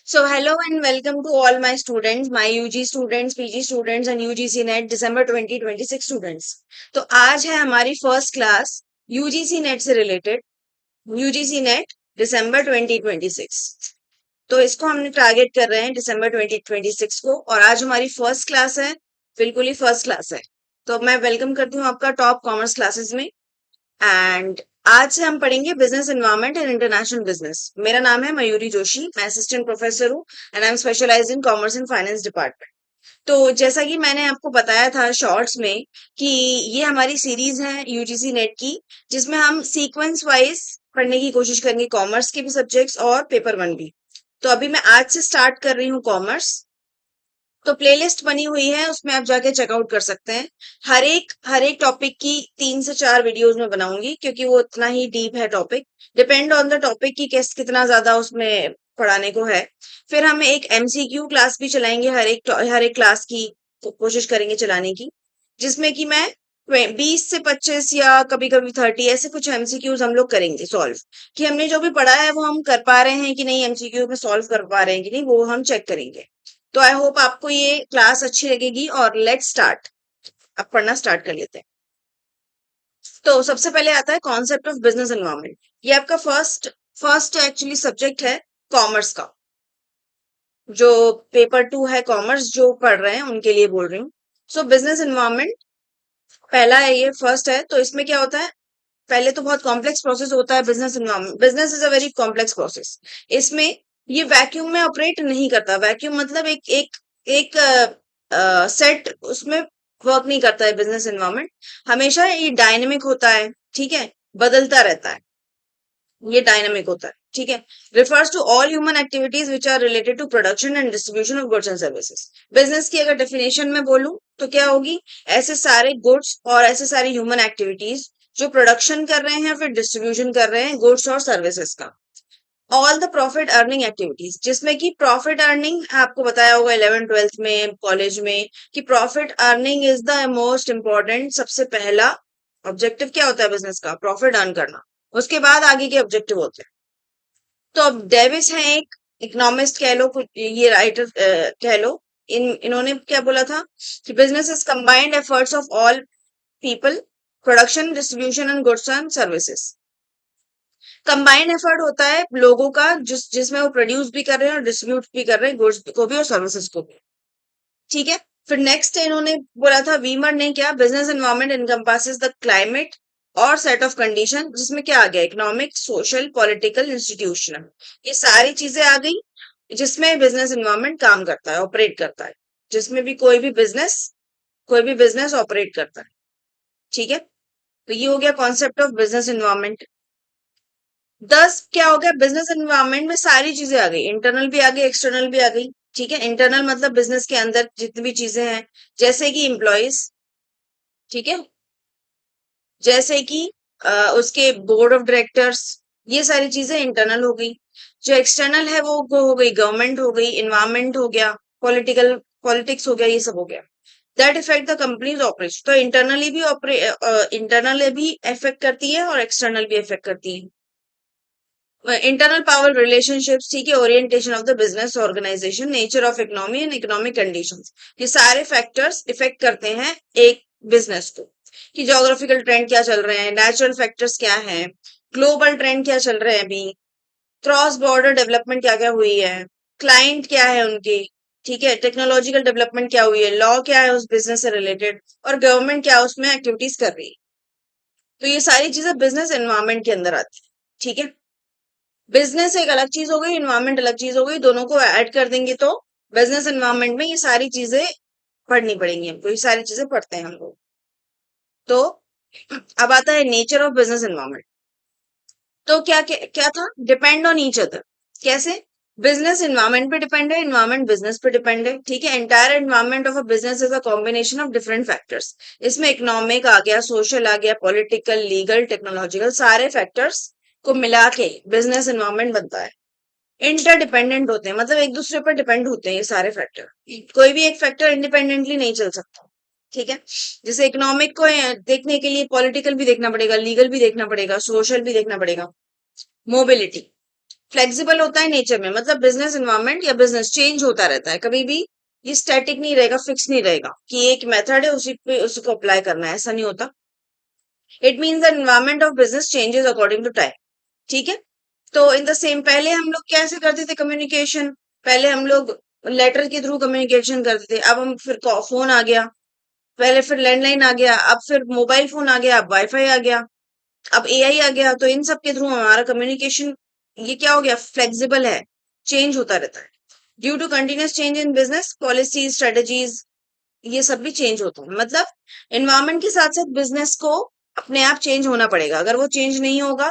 So hello and welcome to all my students, my UG students, PG students and UGC net December 2026 students. तो आज है हमारी first class UGC net से related, UGC net दिसंबर 2026। तो इसको हमने target कर रहे हैं दिसंबर 2026 को और आज हमारी फर्स्ट क्लास है, बिल्कुल ही फर्स्ट क्लास है। तो मैं वेलकम करती हूँ आपका टॉप कॉमर्स क्लासेस में। एंड आज से हम पढ़ेंगे business environment and international business. मेरा नाम है मयूरी जोशी, मैं असिस्टेंट प्रोफेसर हूँ and I am specialise in commerce and finance department. तो जैसा कि मैंने आपको बताया था शॉर्ट्स में कि ये हमारी सीरीज है यूजीसी नेट की, जिसमें हम सीक्वेंस वाइज पढ़ने की कोशिश करेंगे, कॉमर्स के भी सब्जेक्ट्स और पेपर वन भी। तो अभी मैं आज से स्टार्ट कर रही हूँ कॉमर्स। तो प्लेलिस्ट बनी हुई है, उसमें आप जाके चेकआउट कर सकते हैं। हर एक टॉपिक की 3 से 4 वीडियोस में बनाऊंगी, क्योंकि वो इतना ही डीप है topic. Depend on the topic की कितना ज्यादा उसमें पढ़ाने को है। फिर हम एक एमसीक्यू क्लास भी चलाएंगे, हर एक क्लास की कोशिश करेंगे चलाने की, जिसमें कि मैं 20 से 25 या कभी कभी 30 ऐसे कुछ एमसीक्यूज हम लोग करेंगे सॉल्व, कि हमने जो भी पढ़ा है वो हम कर पा रहे हैं कि नहीं, एमसीक्यू में सॉल्व कर पा रहे हैं कि नहीं, वो हम चेक करेंगे। तो आई होप आपको ये क्लास अच्छी लगेगी और लेट्स स्टार्ट। अब पढ़ना स्टार्ट कर लेते हैं। तो सबसे पहले आता है कॉन्सेप्ट ऑफ बिजनेस एनवायरनमेंट। ये आपका फर्स्ट फर्स्ट एक्चुअली सब्जेक्ट है कॉमर्स का। जो पेपर 2 है कॉमर्स जो पढ़ रहे हैं उनके लिए बोल रही हूँ। सो बिजनेस एनवायरनमेंट पहला है, ये फर्स्ट है। तो इसमें क्या होता है, पहले तो बहुत कॉम्प्लेक्स प्रोसेस होता है business environment. Business is a very complex process. इसमें ये वैक्यूम में ऑपरेट नहीं करता। वैक्यूम मतलब एक एक एक सेट उसमें वर्क नहीं करता है बिजनेस एनवायरनमेंट। हमेशा ये डायनेमिक होता है, ठीक है, बदलता रहता है। ये डायनेमिक होता है, ठीक है। Refers to all human activities which are related to production and distribution of goods and services. Business की अगर डेफिनेशन में बोलूं तो क्या होगी, ऐसे सारे गुड्स और ऐसे सारी ह्यूमन एक्टिविटीज जो प्रोडक्शन कर रहे हैं फिर डिस्ट्रीब्यूशन कर रहे हैं गुड्स और सर्विसेज का। All the profit earning activities, जिसमें कि प्रॉफिट अर्निंग आपको बताया होगा 11th 12th में, कॉलेज में, कि profit earning is the most important. सबसे पहला ऑब्जेक्टिव क्या होता है बिजनेस का, प्रॉफिट अर्न करना। उसके बाद आगे के ऑब्जेक्टिव होते हैं। तो अब डेविस है एक इकोनॉमिस्ट कह लो, ये राइटर कह लो। इन्होंने क्या बोला था कि business is combined efforts of all people, production, distribution and goods and services. Combined effort होता है लोगों का, जिसमें वो प्रोड्यूस भी कर रहे हैं और डिस्ट्रीब्यूट भी कर रहे हैं, गुड्स को भी और सर्विसेज को भी, ठीक है। फिर नेक्स्ट इन्होंने बोला था, वीमर ने, क्या, business environment encompasses the climate और सेट ऑफ कंडीशन, जिसमें क्या आ गया, इकोनॉमिक, सोशल, पॉलिटिकल, इंस्टीट्यूशनल, ये सारी चीजें आ गई जिसमें बिजनेस एनवायरनमेंट काम करता है, ऑपरेट करता है, जिसमें भी कोई भी बिजनेस ऑपरेट करता है, ठीक है। तो ये हो गया कॉन्सेप्ट ऑफ बिजनेस एनवायरनमेंट। 10 क्या हो गया, बिजनेस एनवायरनमेंट में सारी चीजें आ गई, इंटरनल भी आ गई, एक्सटर्नल भी आ गई, ठीक है। इंटरनल मतलब बिजनेस के अंदर जितनी भी चीजें हैं, जैसे कि एम्प्लॉयज, ठीक है, जैसे कि उसके बोर्ड ऑफ डायरेक्टर्स, ये सारी चीजें इंटरनल हो गई। जो एक्सटर्नल है वो हो गई गवर्नमेंट, हो गई इन्वायरमेंट, हो गया पॉलिटिक्स, हो गया, ये सब हो गया। That effect the companies operation. तो इंटरनली भी इफेक्ट करती है और एक्सटर्नल भी इफेक्ट करती है। इंटरनल पावर रिलेशनशिप्स, ठीक है, orientation of the business organisation, nature of economy and economic conditions, ये सारे फैक्टर्स इफेक्ट करते हैं एक बिजनेस को। कि ज्योग्राफिकल ट्रेंड क्या चल रहे हैं, नेचुरल फैक्टर्स क्या हैं, ग्लोबल ट्रेंड क्या चल रहे हैं अभी, क्रॉस बॉर्डर डेवलपमेंट क्या क्या हुई है, क्लाइंट क्या है उनके, ठीक है, टेक्नोलॉजिकल डेवलपमेंट क्या हुई है, लॉ क्या है उस बिजनेस से रिलेटेड, और गवर्नमेंट क्या उसमें एक्टिविटीज कर रही है। तो ये सारी चीजें बिजनेस एनवायरनमेंट के अंदर आती है, ठीक है। बिजनेस एक अलग चीज हो गई, इन्वायरमेंट अलग चीज हो गई, दोनों को ऐड कर देंगे तो बिजनेस एनवायरनमेंट में ये सारी चीजें पढ़नी पड़ेंगी हमको, ये सारी चीजें पढ़ते हैं हम लोग। तो अब आता है नेचर ऑफ बिजनेस एनवायरनमेंट। तो क्या क्या, क्या था, डिपेंड ऑन ईच अदर। कैसे, बिजनेस एनवायरनमेंट पे डिपेंड है, एनवायरनमेंट बिजनेस पे डिपेंड है, ठीक है। Entire environment of a business is a combination of different factors. इसमें इकोनॉमिक आ गया, सोशल आ गया, पॉलिटिकल, लीगल, टेक्नोलॉजिकल, सारे फैक्टर्स को मिला के बिजनेस एनवायरनमेंट बनता है। इंटरडिपेंडेंट होते हैं, मतलब एक दूसरे पर डिपेंड होते हैं ये सारे फैक्टर। कोई भी एक फैक्टर इंडिपेंडेंटली नहीं चल सकता, ठीक है। जैसे इकोनॉमिक को देखने के लिए पॉलिटिकल भी देखना पड़ेगा, लीगल भी देखना पड़ेगा, सोशल भी देखना पड़ेगा, मोबिलिटी, फ्लेक्सिबल होता है नेचर में, मतलब बिजनेस एनवायरनमेंट या बिजनेस चेंज होता रहता है, कभी भी ये स्टैटिक नहीं रहेगा, फिक्स नहीं रहेगा कि एक मेथड है उसी पे उसको अप्लाई करना है, ऐसा नहीं होता। It means the environment of business changes according to time. ठीक है। तो इन द सेम, पहले हम लोग कैसे करते थे कम्युनिकेशन, पहले हम लोग लेटर के थ्रू कम्युनिकेशन करते थे, अब हम फिर फोन आ गया, पहले फिर लैंडलाइन आ गया, अब फिर मोबाइल फोन आ गया, अब वाईफाई आ गया, अब एआई आ गया। तो इन सब के थ्रू हमारा कम्युनिकेशन ये क्या हो गया, फ्लेक्सिबल है, चेंज होता रहता है। Due to continuous change in business policies strategies, ये सब भी चेंज होता है, मतलब एनवायरमेंट के साथ साथ बिजनेस को अपने आप चेंज होना पड़ेगा। अगर वो चेंज नहीं होगा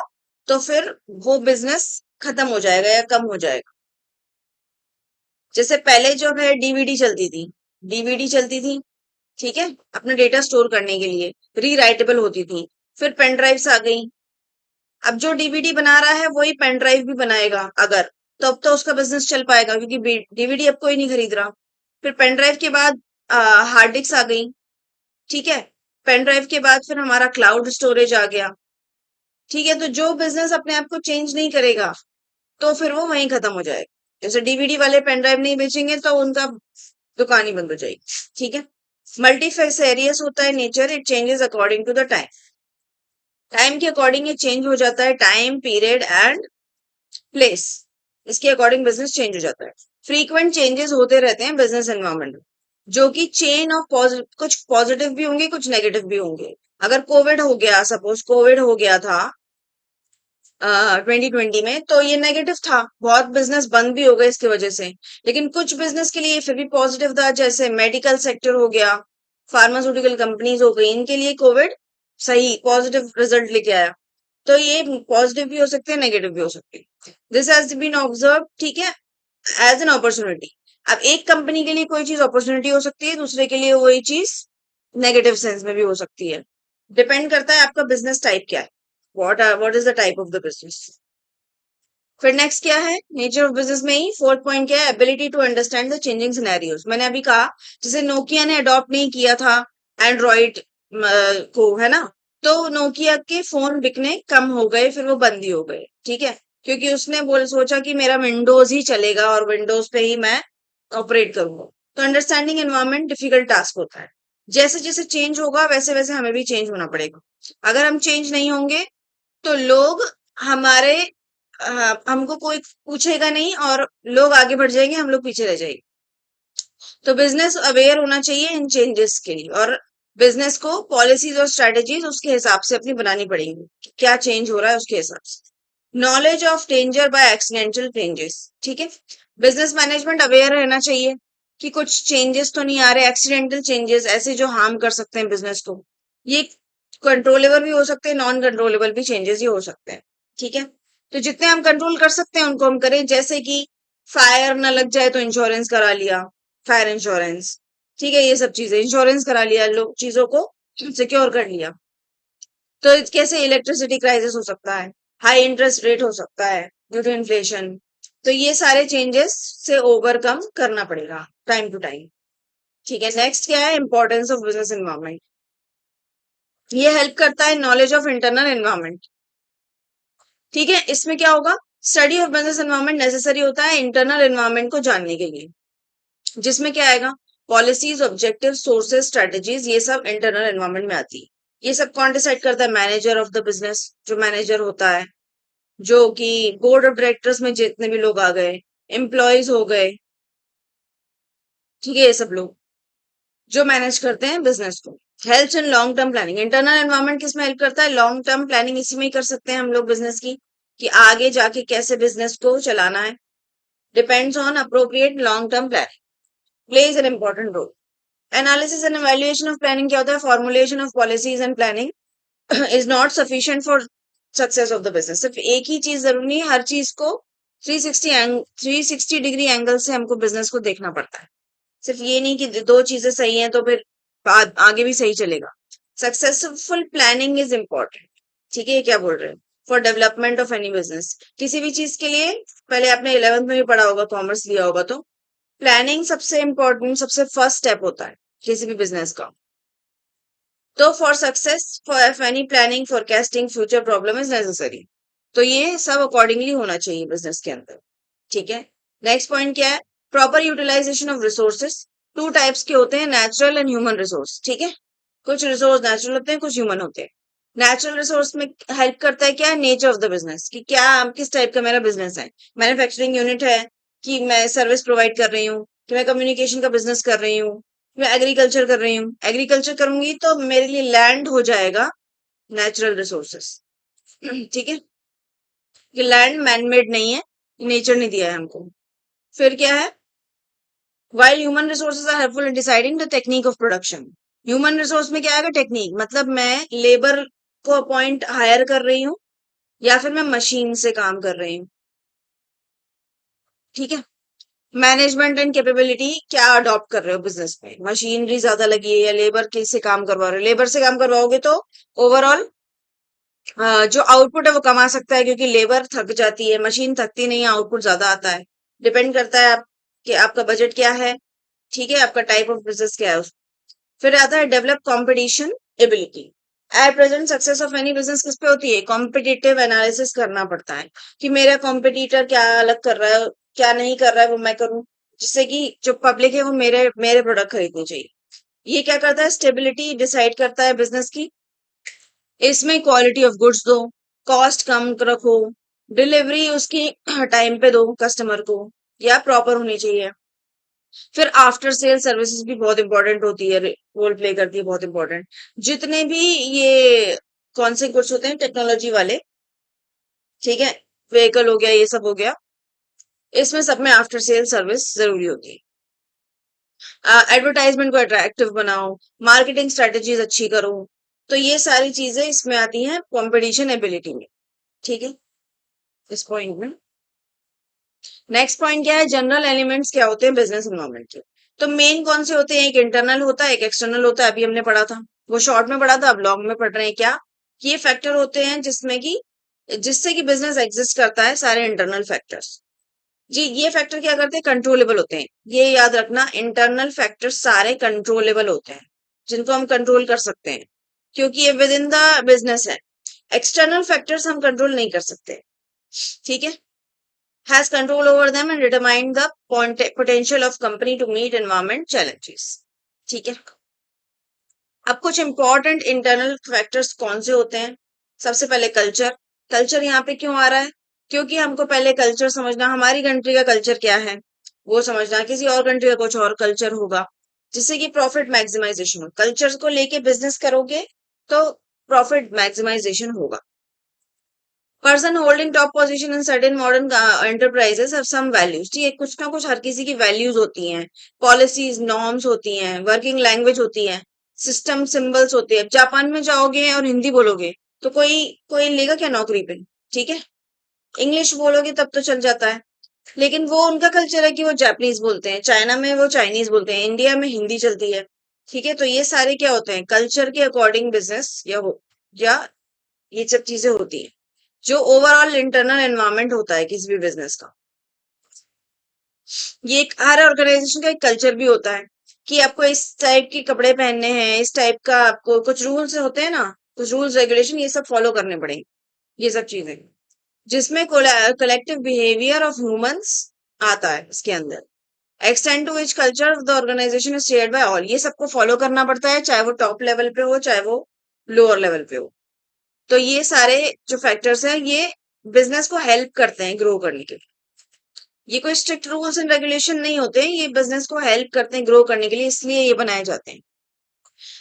तो फिर वो बिजनेस खत्म हो जाएगा या कम हो जाएगा। जैसे पहले जो है डीवीडी चलती थी, डीवीडी चलती थी, ठीक है, अपने डेटा स्टोर करने के लिए, रीराइटेबल होती थी। फिर पेन ड्राइव्स आ गई, अब जो डीवीडी बना रहा है वही पेन ड्राइव भी बनाएगा अगर, तो अब तो उसका बिजनेस चल पाएगा क्योंकि डीवीडी अब कोई नहीं खरीद रहा। फिर पेन ड्राइव के बाद हार्ड डिस्क आ गई, ठीक है, पेन ड्राइव के बाद फिर हमारा क्लाउड स्टोरेज आ गया। ठीक है, तो जो बिजनेस अपने आप को चेंज नहीं करेगा तो फिर वो वहीं खत्म हो जाएगा। जैसे डीवीडी वाले पेन ड्राइव नहीं बेचेंगे तो उनका दुकान ही बंद हो जाएगी। ठीक है। मल्टीफेसेरियस होता है nature, it changes according to the time, time के अकॉर्डिंग ये चेंज हो जाता है, टाइम पीरियड एंड प्लेस, इसके अकॉर्डिंग बिजनेस चेंज हो जाता है। फ्रीक्वेंट चेंजेस होते रहते हैं बिजनेस एनवायरनमेंट में, जो कि चेन ऑफ कुछ पॉजिटिव भी होंगे कुछ नेगेटिव भी होंगे। अगर कोविड हो गया, सपोज कोविड हो गया था 2020 में, तो ये नेगेटिव था, बहुत बिजनेस बंद भी हो गए इसकी वजह से। लेकिन कुछ बिजनेस के लिए फिर भी पॉजिटिव था, जैसे मेडिकल सेक्टर हो गया, फार्मास्यूटिकल कंपनीज हो गई, इनके लिए कोविड सही पॉजिटिव रिजल्ट लेके आया। तो ये पॉजिटिव भी हो सकते हैं, नेगेटिव भी हो सकते हैं। दिस हैज बीन ऑब्जर्व, ठीक है, एज एन अपॉर्चुनिटी। अब एक कंपनी के लिए कोई चीज अपॉर्चुनिटी हो सकती है, दूसरे के लिए वही चीज नेगेटिव सेंस में भी हो सकती है। डिपेंड करता है आपका बिजनेस टाइप क्या है, what is the type of the business. फिर नेक्स्ट क्या है, नेचर ऑफ बिजनेस में ही फोर्थ पॉइंट क्या है, ability to understand the changing scenarios. मैंने अभी कहा जैसे नोकिया ने अडॉप्ट नहीं किया था एंड्रॉइड को, है ना, तो नोकिया के फोन बिकने कम हो गए, फिर वो बंद ही हो गए। ठीक है, क्योंकि उसने बोल सोचा कि मेरा विंडोज ही चलेगा और विंडोज पे ही मैं ऑपरेट करूंगा। तो अंडरस्टैंडिंग एनवायरमेंट डिफिकल्ट टास्क होता है, जैसे जैसे चेंज होगा वैसे वैसे हमें भी चेंज होना पड़ेगा। अगर हम चेंज नहीं होंगे तो लोग हमारे हमको कोई पूछेगा नहीं और लोग आगे बढ़ जाएंगे, हम लोग पीछे रह जाएंगे। तो बिजनेस अवेयर होना चाहिए इन चेंजेस के लिए, और बिजनेस को पॉलिसीज और स्ट्रेटेजीज उसके हिसाब से अपनी बनानी पड़ेगी कि क्या चेंज हो रहा है उसके हिसाब से। Knowledge of danger by accidental changes, ठीक है, बिजनेस मैनेजमेंट अवेयर रहना चाहिए कि कुछ चेंजेस तो नहीं आ रहे, एक्सीडेंटल चेंजेस ऐसे जो हार्म कर सकते हैं बिजनेस को। ये कंट्रोलेबल भी हो सकते हैं, नॉन कंट्रोलेबल भी चेंजेस ही हो सकते हैं। ठीक है, तो जितने हम कंट्रोल कर सकते हैं उनको हम करें, जैसे कि फायर ना लग जाए तो इंश्योरेंस करा लिया, फायर इंश्योरेंस, ठीक है, ये सब चीजें इंश्योरेंस करा लिया, लोग चीजों को सिक्योर कर लिया। तो कैसे इलेक्ट्रिसिटी क्राइसिस हो सकता है, हाई इंटरेस्ट रेट हो सकता है ड्यू टू इन्फ्लेशन। तो ये सारे चेंजेस से ओवरकम करना पड़ेगा टाइम टू टाइम। ठीक है, नेक्स्ट क्या है, इंपॉर्टेंस ऑफ बिजनेस एनवायरमेंट। ये हेल्प करता है नॉलेज ऑफ इंटरनल एनवायरमेंट। ठीक है, इसमें क्या होगा, study of business environment necessary होता है इंटरनल एनवायरमेंट को जानने के लिए, जिसमें क्या आएगा, पॉलिसीज ऑब्जेक्टिव सोर्सेज स्ट्रेटेजीज, ये सब इंटरनल एनवायरमेंट में आती है। ये सब कौन डिसाइड करता है, मैनेजर ऑफ द बिजनेस, जो मैनेजर होता है, जो कि बोर्ड ऑफ डायरेक्टर्स में जितने भी लोग आ गए, एम्प्लॉयज हो गए, ठीक है, ये सब लोग जो मैनेज करते हैं बिजनेस को। Help in long term planning, internal environment किस में हेल्प करता है, लॉन्ग टर्म प्लानिंग इसी में ही कर सकते हैं हम लोग बिजनेस की, कि आगे जाके कैसे बिजनेस को चलाना है। Depends on appropriate long term planning, plays an important role. Analysis and evaluation of planning क्या होता है, formulation of policies and planning is not sufficient for success of the business. सिर्फ एक ही चीज जरूरी नहीं, हर चीज को 360 डिग्री एंगल से हमको बिजनेस को देखना पड़ता है। सिर्फ ये नहीं कि दो चीजें सही हैं तो फिर आगे भी सही चलेगा। सक्सेसफुल प्लानिंग इज इम्पोर्टेंट, ठीक है, ये क्या बोल रहे हैं, for development of any business. किसी भी चीज के लिए, पहले आपने 11th में भी पढ़ा होगा, कॉमर्स लिया होगा, तो प्लानिंग सबसे इम्पोर्टेंट, सबसे फर्स्ट स्टेप होता है किसी भी बिजनेस का। तो for success for F any planning forecasting future problem is necessary. तो ये सब अकॉर्डिंगली होना चाहिए बिजनेस के अंदर। ठीक है, नेक्स्ट पॉइंट क्या है? Proper utilisation of resources. Two types के होते हैं, नेचुरल एंड ह्यूमन रिसोर्स। ठीक है, कुछ रिसोर्स नेचुरल होते हैं, कुछ ह्यूमन होते हैं। नेचुरल रिसोर्स में हेल्प करता है क्या? नेचर ऑफ द बिजनेस, कि क्या किस टाइप का मेरा बिजनेस है। मैन्युफैक्चरिंग यूनिट है, कि मैं सर्विस प्रोवाइड कर रही हूँ, कि मैं कम्युनिकेशन का बिजनेस कर रही हूँ, मैं एग्रीकल्चर कर रही हूँ। एग्रीकल्चर करूंगी तो मेरे लिए लैंड हो जाएगा नेचुरल रिसोर्सेस। ठीक है, कि लैंड मैनमेड नहीं है, नेचर ने दिया है हमको। फिर क्या है? While human resources are helpful in deciding the technique of production. Human resource में क्या आएगा? टेक्निक, मतलब मैं लेबर को अपॉइंट हायर कर रही हूँ या फिर मैं मशीन से काम कर रही हूँ। ठीक है, मैनेजमेंट एंड कैपेबिलिटी क्या अडॉप्ट कर रहे हो बिजनेस में? मशीनरी ज्यादा लगी है या लेबर के से काम करवा रहे हो? लेबर से काम करवाओगे तो ओवरऑल जो आउटपुट है वो कमा सकता है, क्योंकि लेबर थक जाती है, मशीन थकती नहीं है, आउटपुट ज्यादा आता है। डिपेंड करता है आप कि आपका बजट क्या है। ठीक है, आपका टाइप ऑफ बिजनेस क्या है। फिर आता है develop competition ability. At present success of any business किस पे होती है? कॉम्पिटिटिव एनालिसिस करना पड़ता है, कि मेरा कॉम्पिटिटर क्या अलग कर रहा है, क्या नहीं कर रहा है, वो मैं करूं, जिससे कि जो पब्लिक है वो मेरे मेरे प्रोडक्ट खरीदनी चाहिए। ये क्या करता है? स्टेबिलिटी डिसाइड करता है बिजनेस की। इसमें क्वालिटी ऑफ गुड्स दो, कॉस्ट कम रखो, डिलीवरी उसकी टाइम पे दो कस्टमर को, या प्रॉपर होनी चाहिए। फिर आफ्टर सेल सर्विसेज भी बहुत इंपॉर्टेंट होती है, रोल प्ले करती है, बहुत इंपॉर्टेंट। जितने भी ये कौन से गुड्स होते हैं टेक्नोलॉजी वाले, ठीक है, व्हीकल हो गया, ये सब हो गया, इसमें सब में आफ्टर सेल सर्विस जरूरी होती है। एडवर्टाइजमेंट को अट्रैक्टिव बनाओ, मार्केटिंग स्ट्रेटेजीज अच्छी करो। तो ये सारी चीजें इसमें आती हैं कॉम्पिटिशन एबिलिटी में। ठीक है, इस पॉइंट में नेक्स्ट पॉइंट क्या है? जनरल एलिमेंट्स क्या होते हैं बिजनेस एनवायरनमेंट के? तो मेन कौन से होते हैं? एक इंटरनल होता है, एक एक्सटर्नल होता है। अभी हमने पढ़ा था, वो शॉर्ट में पढ़ा था, अब लॉन्ग में पढ़ रहे हैं। क्या ये फैक्टर होते हैं जिसमें कि जिससे कि बिजनेस एग्जिस्ट करता है? सारे इंटरनल फैक्टर्स। जी, ये फैक्टर क्या करते हैं? कंट्रोलेबल होते हैं। ये याद रखना, इंटरनल फैक्टर्स सारे कंट्रोलेबल होते हैं, जिनको हम कंट्रोल कर सकते हैं, क्योंकि ये विद इन द बिजनेस है। एक्सटर्नल फैक्टर्स हम कंट्रोल नहीं कर सकते। ठीक है, has control over them and determine the potential of company to meet environment challenges. ठीक है, अब कुछ इंपॉर्टेंट इंटरनल फैक्टर्स कौन से होते हैं? सबसे पहले कल्चर। कल्चर यहाँ पे क्यों आ रहा है? क्योंकि हमको पहले कल्चर समझना, हमारी कंट्री का कल्चर क्या है वो समझना, किसी और कंट्री का कुछ और कल्चर होगा, जिससे कि प्रॉफिट मैक्सिमाइजेशन हो। कल्चर को लेके बिजनेस करोगे तो प्रॉफिट मैक्सिमाइजेशन होगा। Person holding top position in certain modern enterprises have some values. ठीक है, कुछ ना कुछ हर किसी की वैल्यूज होती हैं, पॉलिसीज नॉर्म्स होती हैं, वर्किंग लैंग्वेज होती है, सिस्टम सिंबल्स होते हैं। जापान में जाओगे और हिंदी बोलोगे तो कोई कोई लेगा क्या नौकरी पे? ठीक है, इंग्लिश बोलोगे तब तो चल जाता है, लेकिन वो उनका कल्चर है कि वो जापानीज बोलते हैं, चाइना में वो चाइनीज बोलते हैं, इंडिया में हिंदी चलती है। ठीक है, तो ये सारे क्या होते हैं? कल्चर के अकॉर्डिंग बिजनेस या ये सब चीजें होती हैं, जो ओवरऑल इंटरनल एनवायरनमेंट होता है किसी भी बिजनेस का। ये एक हर ऑर्गेनाइजेशन का एक कल्चर भी होता है, कि आपको इस टाइप के कपड़े पहनने हैं, इस टाइप का आपको कुछ रूल्स होते हैं ना, कुछ रूल्स रेगुलेशन ये सब फॉलो करने पड़ेंगे। ये सब चीजें जिसमें कलेक्टिव बिहेवियर ऑफ ह्यूमंस आता है इसके अंदर। Extend to which culture of the organisation is shared by all. ये सबको फॉलो करना पड़ता है, चाहे वो टॉप लेवल पे हो चाहे वो लोअर लेवल पे हो। तो ये सारे जो फैक्टर्स हैं ये बिजनेस को हेल्प करते हैं ग्रो करने के लिए। ये कोई स्ट्रिक्ट रूल्स एंड रेगुलेशन नहीं होते, ये बिजनेस को हेल्प करते हैं ग्रो करने के लिए, इसलिए ये बनाए जाते हैं।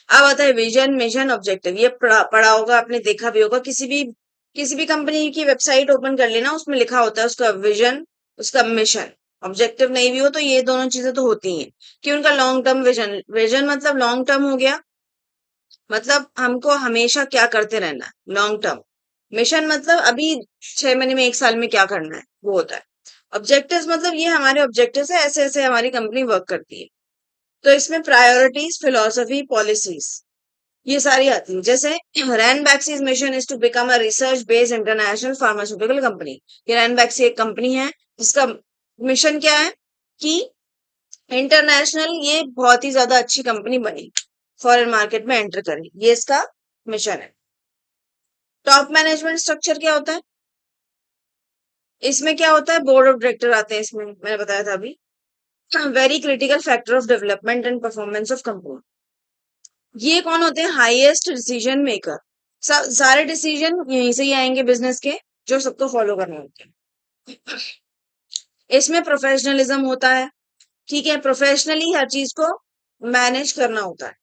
अब आता है विजन मिशन ऑब्जेक्टिव। ये पढ़ा होगा आपने, देखा भी होगा, किसी भी कंपनी की वेबसाइट ओपन कर लेना, उसमें लिखा होता है उसका विजन, उसका मिशन। ऑब्जेक्टिव नहीं भी हो तो ये दोनों चीजें तो होती हैं, कि उनका लॉन्ग टर्म विजन। विजन मतलब लॉन्ग टर्म हो गया, मतलब हमको हमेशा क्या करते रहना है, लॉन्ग टर्म। मिशन मतलब अभी 6 महीने में 1 साल में क्या करना है वो होता है। ऑब्जेक्टिव्स मतलब ये हमारे ऑब्जेक्टिव्स है, ऐसे ऐसे हमारी कंपनी वर्क करती है। तो इसमें प्रायोरिटीज, फिलोसफी, पॉलिसीज ये सारी आती है। जैसे Ranbaxy's mission is to become a research based international pharmaceutical company. ये रैनबैक्सी एक कंपनी है जिसका मिशन क्या है कि इंटरनेशनल ये बहुत ही ज्यादा अच्छी कंपनी बनी, फॉरेन मार्केट में एंटर करें, ये इसका मिशन है। टॉप मैनेजमेंट स्ट्रक्चर क्या होता है? इसमें क्या होता है, बोर्ड ऑफ डायरेक्टर आते हैं इसमें, मैंने बताया था अभी। Very critical factor of development and performance of company. ये कौन होते हैं, हाईएस्ट डिसीजन मेकर। सारे डिसीजन यहीं से ही आएंगे बिजनेस के, जो सबको फॉलो करने होते हैं। इसमें प्रोफेशनलिज्म होता है, ठीक है, प्रोफेशनली हर चीज को मैनेज करना होता है,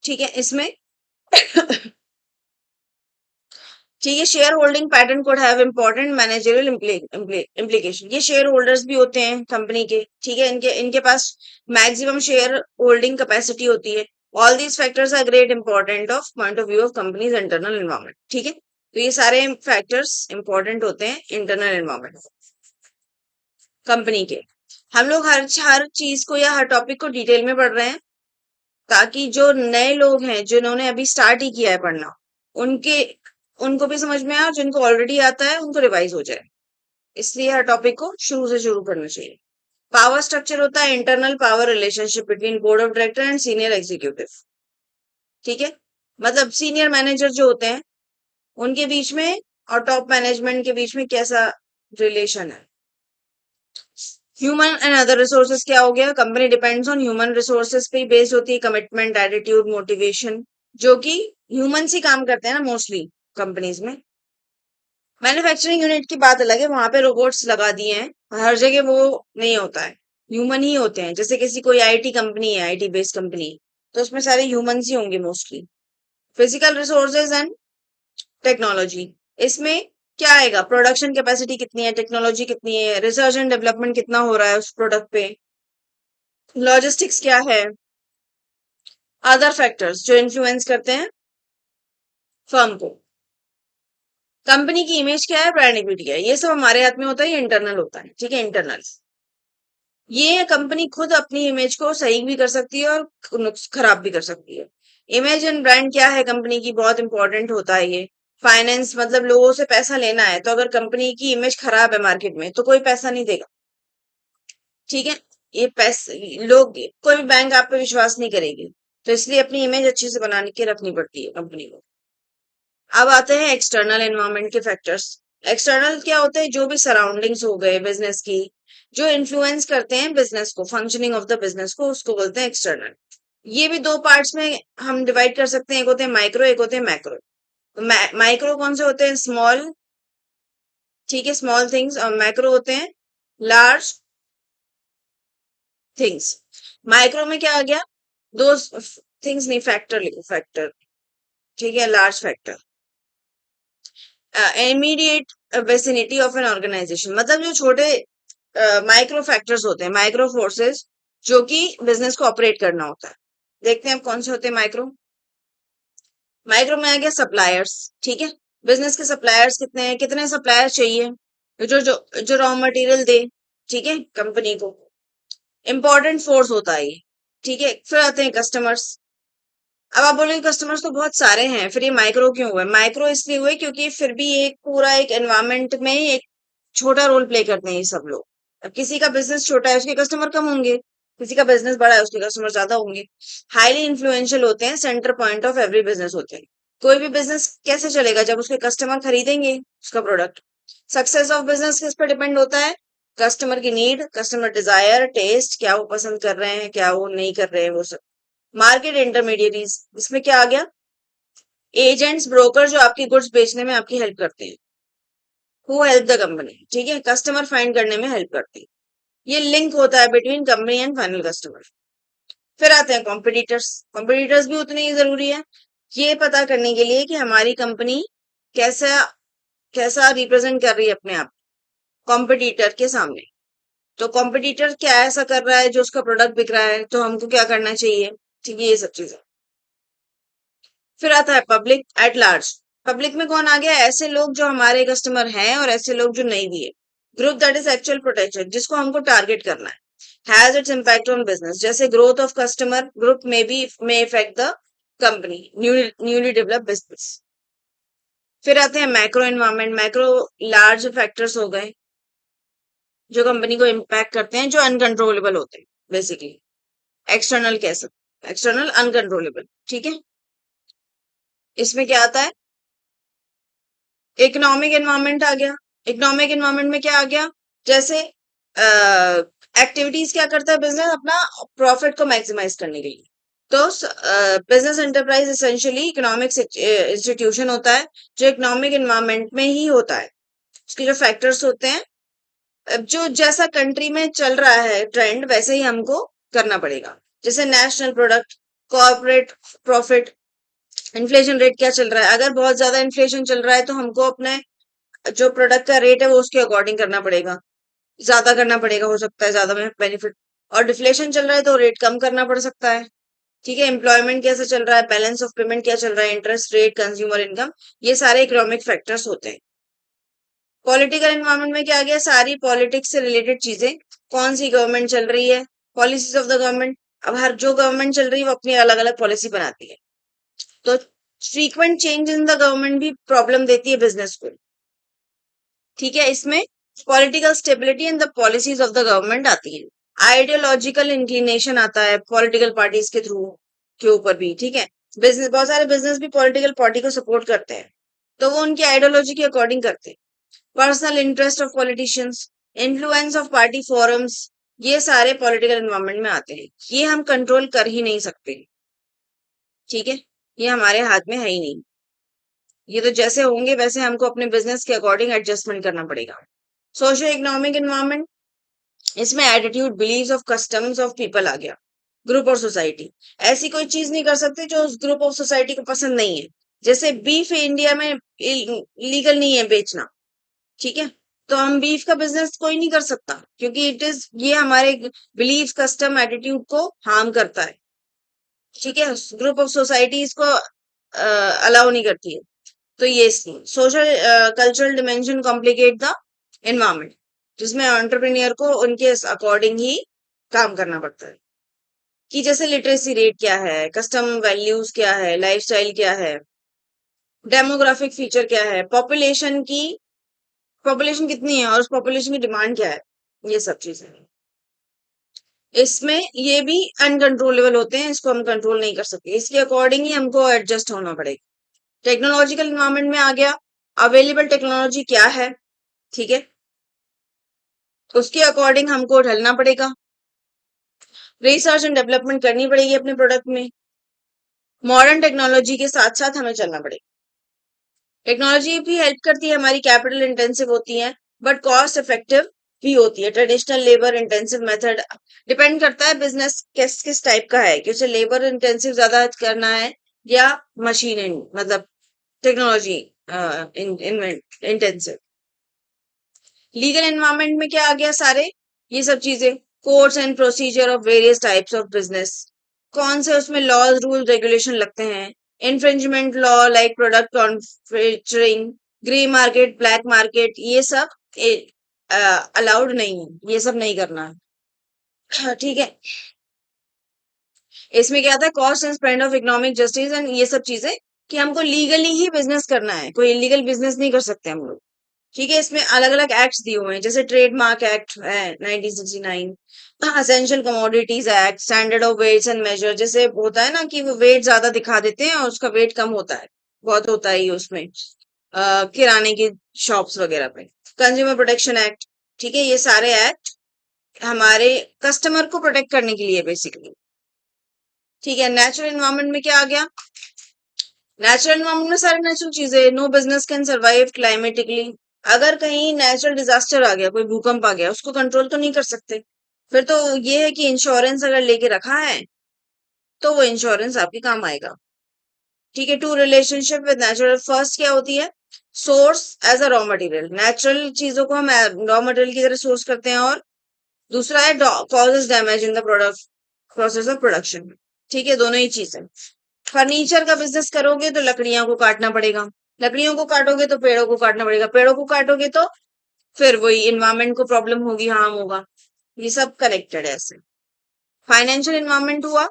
ठीक है। इसमें ठीक है, share holding pattern code have important managerial implication. ये शेयर होल्डर्स भी होते हैं कंपनी के, ठीक है, इनके इनके पास मैक्सिमम शेयर होल्डिंग कैपेसिटी होती है। All these factors are great important of point of view of companies internal environment, ठीक है। तो ये सारे फैक्टर्स इंपॉर्टेंट होते हैं इंटरनल एनवायरमेंट कंपनी के। हम लोग हर हर चीज को या हर टॉपिक को डिटेल में पढ़ रहे हैं, ताकि जो नए लोग हैं जिन्होंने अभी स्टार्ट ही किया है पढ़ना, उनके उनको भी समझ में आए, और जिनको ऑलरेडी आता है उनको रिवाइज हो जाए। इसलिए हर टॉपिक को शुरू से शुरू करना चाहिए। पावर स्ट्रक्चर होता है internal power relationship between board of director and senior executive, ठीक है। मतलब सीनियर मैनेजर जो होते हैं उनके बीच में और टॉप मैनेजमेंट के बीच में कैसा रिलेशन है। ह्यूमन एंड अदर रिसोर्सेज क्या हो गया, company depends on human resources पे बेस्ड होती है, कमिटमेंट, एटीट्यूड, मोटिवेशन, जो कि ह्यूमन से काम करते हैं ना मोस्टली कंपनीज में। मैन्युफैक्चरिंग यूनिट की बात अलग है, वहां पे रोबोट्स लगा दिए हैं, हर जगह वो नहीं होता है, ह्यूमन ही होते हैं। जैसे किसी कोई आईटी कंपनी है, आईटी बेस्ड कंपनी, तो उसमें सारे ह्यूमंस ही होंगे mostly. Physical resources and technology, इसमें क्या आएगा, प्रोडक्शन कैपेसिटी कितनी है, टेक्नोलॉजी कितनी है, रिसर्च एंड डेवलपमेंट कितना हो रहा है उस प्रोडक्ट पे, लॉजिस्टिक्स क्या है, अदर फैक्टर्स जो इन्फ्लुएंस करते हैं फर्म को। कंपनी की इमेज क्या है, ब्रांड इक्विटी क्या है, ये सब हमारे हाथ में होता है, ये इंटरनल होता है, ठीक है, इंटरनल। ये कंपनी खुद अपनी इमेज को सही भी कर सकती है और खराब भी कर सकती है। इमेज एंड ब्रांड क्या है कंपनी की, बहुत इंपॉर्टेंट होता है ये। फाइनेंस, मतलब लोगों से पैसा लेना है, तो अगर कंपनी की इमेज खराब है मार्केट में तो कोई पैसा नहीं देगा, ठीक है। ये पैसे लोग, कोई भी बैंक आप पे विश्वास नहीं करेगी, तो इसलिए अपनी इमेज अच्छे से बना के रखनी पड़ती है कंपनी को। अब आते हैं एक्सटर्नल एनवायरनमेंट के फैक्टर्स। एक्सटर्नल क्या होते हैं, जो भी सराउंडिंग्स हो गए बिजनेस की, जो इन्फ्लुएंस करते हैं बिजनेस को, फंक्शनिंग ऑफ द बिजनेस को, उसको बोलते हैं एक्सटर्नल। ये भी दो पार्ट्स में हम डिवाइड कर सकते हैं, एक होते हैं माइक्रो, एक होते हैं मैक्रो। तो माइक्रो कौन से होते हैं, स्मॉल, ठीक है, स्मॉल थिंग्स, और मैक्रो होते हैं लार्ज थिंग्स। माइक्रो में क्या आ गया, दो थिंग्स नहीं, फैक्टर लिखो, फैक्टर, ठीक है, large factor. Immediate vicinity of an organisation, मतलब जो छोटे माइक्रो फैक्टर्स होते हैं, माइक्रो फोर्सेस, जो कि बिजनेस को ऑपरेट करना होता है। देखते हैं अब कौन से होते हैं माइक्रो। माइक्रो में आ गया सप्लायर्स, ठीक है, बिजनेस के सप्लायर्स कितने हैं, कितने सप्लायर्स चाहिए, जो जो जो रॉ मटेरियल दे, ठीक है, कंपनी को। इंपॉर्टेंट फोर्स होता है ये, ठीक है। फिर आते हैं कस्टमर्स। अब आप बोलेंगे कस्टमर्स तो बहुत सारे हैं, फिर ये माइक्रो क्यों हुए, माइक्रो इसलिए हुए क्योंकि फिर भी एक पूरा एक एनवायरमेंट में एक छोटा रोल प्ले करते हैं ये सब लोग। अब किसी का बिजनेस छोटा है उसके कस्टमर कम होंगे, किसी का बिजनेस बड़ा है उसके कस्टमर ज्यादा होंगे। हाईली इन्फ्लुएंशियल होते हैं, centre point of every business होते हैं। कोई भी बिजनेस कैसे चलेगा, जब उसके कस्टमर खरीदेंगे उसका प्रोडक्ट। सक्सेस ऑफ बिजनेस किस पर डिपेंड होता है, कस्टमर की नीड, कस्टमर डिजायर, टेस्ट, क्या वो पसंद कर रहे हैं, क्या वो नहीं कर रहे हैं, वो सब। मार्केट इंटरमीडिएरीज, इसमें क्या आ गया, एजेंट्स, ब्रोकर, जो आपकी गुड्स बेचने में आपकी हेल्प करते हैं, हु हेल्प द कंपनी, ठीक है, कस्टमर फाइंड करने में हेल्प करते हैं। ये लिंक होता है between company and final customer. फिर आते हैं कॉम्पिटिटर्स। कॉम्पिटिटर्स भी उतने ही जरूरी है, ये पता करने के लिए कि हमारी कंपनी कैसा कैसा रिप्रेजेंट कर रही है अपने आप कॉम्पिटिटर के सामने। तो कॉम्पिटिटर क्या ऐसा कर रहा है जो उसका प्रोडक्ट बिक रहा है, तो हमको क्या करना चाहिए, ठीक है, ये सब चीजें। फिर आता है पब्लिक एट लार्ज। पब्लिक में कौन आ गया, ऐसे लोग जो हमारे कस्टमर हैं और ऐसे लोग जो नहीं भी है। Group that is actual protection, जिसको हमको टारगेट करना है। Has its impact on business, जैसे ग्रोथ ऑफ कस्टमर ग्रुप में effect the company newly develop business. फिर आते हैं macro environment. Macro large factors हो गए जो कंपनी को इम्पैक्ट करते हैं, जो अनकंट्रोलेबल होते हैं बेसिकली। एक्सटर्नल कह सकते, एक्सटर्नल अनकंट्रोलेबल, ठीक है। इसमें क्या आता है, इकोनॉमिक एनवायरमेंट आ गया, इकोनॉमिक एनवायरनमेंट में क्या आ गया, जैसे एक्टिविटीज क्या करता है बिजनेस अपना प्रॉफिट को मैक्सिमाइज करने के लिए। तो business enterprise essentially economic institution होता है जो इकोनॉमिक एनवायरनमेंट में ही होता है। उसके जो फैक्टर्स होते हैं, अब जो जैसा कंट्री में चल रहा है ट्रेंड वैसे ही हमको करना पड़ेगा। जैसे national product, corporate profit, inflation rate क्या चल रहा है। अगर बहुत ज्यादा इन्फ्लेशन चल रहा है तो हमको अपने जो प्रोडक्ट का रेट है वो उसके अकॉर्डिंग करना पड़ेगा, ज्यादा करना पड़ेगा, हो सकता है ज्यादा में बेनिफिट। और डिफ्लेशन चल रहा है तो रेट कम करना पड़ सकता है। ठीक है, एम्प्लॉयमेंट कैसे चल रहा है, बैलेंस ऑफ पेमेंट क्या चल रहा है, इंटरेस्ट रेट, कंज्यूमर इनकम, ये सारे इकोनॉमिक फैक्टर्स होते हैं। पॉलिटिकल एनवायरनमेंट में क्या आ गया, सारी पॉलिटिक्स से रिलेटेड चीजें, कौन सी गवर्नमेंट चल रही है, पॉलिसीज ऑफ द गवर्नमेंट। अब हर जो गवर्नमेंट चल रही है वो अपनी अलग अलग पॉलिसी बनाती है, तो frequent change in the government भी प्रॉब्लम देती है बिजनेस को। ठीक है, इसमें political stability and the policies of the government आती है। आइडियोलॉजिकल इंक्लिनेशन आता है पॉलिटिकल पार्टीज के थ्रू के ऊपर भी। ठीक है, बिजनेस, बहुत सारे बिजनेस भी पॉलिटिकल पार्टी को सपोर्ट करते हैं, तो वो उनकी आइडियोलॉजी के अकॉर्डिंग करते हैं। Personal interest of politicians, influence of party forums, ये सारे पॉलिटिकल एनवायरनमेंट में आते हैं। ये हम कंट्रोल कर ही नहीं सकते। ठीक है, ये हमारे हाथ में है ही नहीं। ये तो जैसे होंगे वैसे हमको अपने बिजनेस के अकॉर्डिंग एडजस्टमेंट करना पड़ेगा। सोशियो इकोनॉमिक एनवायरनमेंट, इसमें attitude, beliefs of customs of people आ गया। ग्रुप और सोसाइटी, ऐसी कोई चीज नहीं कर सकते जो उस ग्रुप ऑफ सोसाइटी को पसंद नहीं है। जैसे बीफ इंडिया में लीगल नहीं है बेचना, ठीक है, तो हम बीफ का बिजनेस कोई नहीं कर सकता क्योंकि इट इज, ये हमारे बिलीफ, कस्टम, एटीट्यूड को हार्म करता है। ठीक है, ग्रुप ऑफ सोसाइटीज को अलाउ नहीं करती है। तो ये social cultural dimension complicate the environment, जिसमें एंटरप्रेन्योर को उनके अकॉर्डिंग ही काम करना पड़ता है। कि जैसे लिटरेसी रेट क्या है, कस्टम वैल्यूज क्या है, लाइफस्टाइल क्या है, डेमोग्राफिक फीचर क्या है, पॉपुलेशन कितनी है और उस पॉपुलेशन की डिमांड क्या है, ये सब चीजें। इसमें ये भी अनकंट्रोलेबल होते हैं, इसको हम कंट्रोल नहीं कर सकते, इसके अकॉर्डिंग ही हमको एडजस्ट होना पड़ेगा। टेक्नोलॉजिकल इन्वायरमेंट में आ गया, अवेलेबल टेक्नोलॉजी क्या है, ठीक है, उसके अकॉर्डिंग हमको ढलना पड़ेगा। रिसर्च एंड डेवलपमेंट करनी पड़ेगी अपने प्रोडक्ट में। मॉडर्न टेक्नोलॉजी के साथ साथ हमें चलना पड़ेगा। टेक्नोलॉजी भी हेल्प करती है, हमारी कैपिटल इंटेंसिव होती है बट कॉस्ट इफेक्टिव भी होती है। Traditional labour intensive method, depend करता है बिजनेस किस किस टाइप का है, कि उसे लेबर इंटेंसिव ज्यादा करना है या मशीन, मतलब टेक्नोलॉजी इंटेंसिव। लीगल एनवायरनमेंट में क्या आ गया, सारे ये सब चीजें, codes and procedure of various types of business, कौन से उसमें लॉज, रूल, रेगुलेशन लगते हैं। Infringement law like product counterfeiting, grey market, black market, ये सब अलाउड नहीं है, ये सब नहीं करना है। ठीक है, इसमें क्या आता है, cost and spend of economic justice and ये सब चीजें, कि हमको लीगली ही बिजनेस करना है, कोई इलीगल बिजनेस नहीं कर सकते हम लोग। ठीक है, इसमें अलग अलग एक्ट्स दिए हुए हैं, जैसे ट्रेडमार्क एक्ट है 1969, essential commodities act, standard of weights and measure, जैसे होता है ना कि वो वेट ज्यादा दिखा देते हैं और उसका वेट कम होता है, बहुत होता है ये उसमें, किराने की शॉप्स वगैरह पे। कंज्यूमर प्रोटेक्शन एक्ट, ठीक है, ये सारे एक्ट हमारे कस्टमर को प्रोटेक्ट करने के लिए बेसिकली। ठीक है, नेचुरल एनवायरनमेंट में क्या आ गया, नेचुरल एनवायरनमेंट में सारी नेचुरल चीजें, no business can survive climatically. अगर कहीं नेचुरल डिजास्टर आ गया, कोई भूकंप आ गया, उसको कंट्रोल तो नहीं कर सकते, फिर तो ये है कि इंश्योरेंस अगर लेके रखा है तो वो इंश्योरेंस आपके काम आएगा। ठीक है, two relationship with natural, first क्या होती है, source as a raw material, natural चीजों को हम रॉ मटेरियल की तरह सोर्स करते हैं, और दूसरा है causes damage in the product process of production. ठीक है, दोनों ही चीजें। फर्नीचर का बिजनेस करोगे तो लकड़ियों को काटना पड़ेगा, लकड़ियों को काटोगे तो पेड़ों को काटना पड़ेगा, पेड़ों को काटोगे तो फिर वही इन्वायरमेंट को प्रॉब्लम होगी, हार्म होगा। ये सब कनेक्टेड है ऐसे। फाइनेंशियल इन्वायरमेंट हुआ,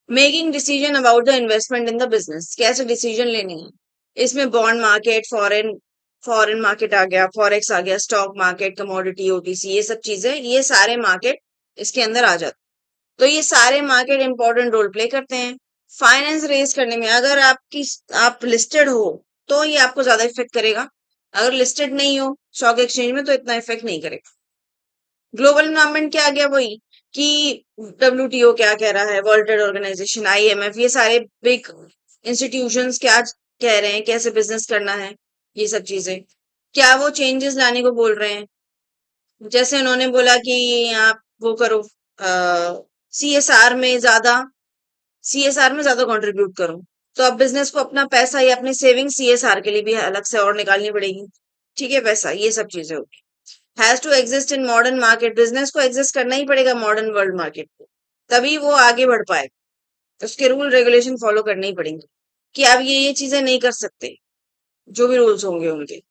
making decision about the investment in the business, कैसे डिसीजन लेने हैं। इसमें bond market, foreign foreign market आ गया, फॉरेक्स आ गया, स्टॉक मार्केट, कमोडिटी, ओटीसी, ये सब चीजें, ये सारे मार्केट इसके अंदर आ जाते, तो ये सारे मार्केट इंपॉर्टेंट रोल प्ले करते हैं फाइनेंस रेज करने में। अगर आप लिस्टेड हो तो ये आपको ज्यादा इफेक्ट करेगा, अगर लिस्टेड नहीं हो स्टॉक एक्सचेंज में तो इतना इफेक्ट नहीं करेगा। ग्लोबल एनवायरनमेंट क्या आ गया, वही कि डब्ल्यूटीओ क्या कह रहा है, वर्ल्ड ट्रेड ऑर्गेनाइजेशन, आईएमएफ, ये सारे बिग इंस्टीट्यूशंस क्या कह रहे हैं, कैसे बिजनेस करना है, ये सब चीजें क्या वो चेंजेस लाने को बोल रहे हैं। जैसे उन्होंने बोला कि आप वो करो, सीएसआर में ज्यादा सीएसआर में ज्यादा कंट्रीब्यूट करो। तो अब बिजनेस को अपना पैसा या अपनी सेविंग सीएसआर के लिए भी अलग से और निकालनी पड़ेगी। ठीक है, पैसा, ये सब चीजें होगी। Has to exist in modern market, business को एग्जिस्ट करना ही पड़ेगा मॉडर्न वर्ल्ड मार्केट को, तभी वो आगे बढ़ पाए। उसके रूल रेगुलेशन फॉलो करने ही पड़ेंगे कि आप ये चीजें नहीं कर सकते, जो भी रूल्स होंगे उनके।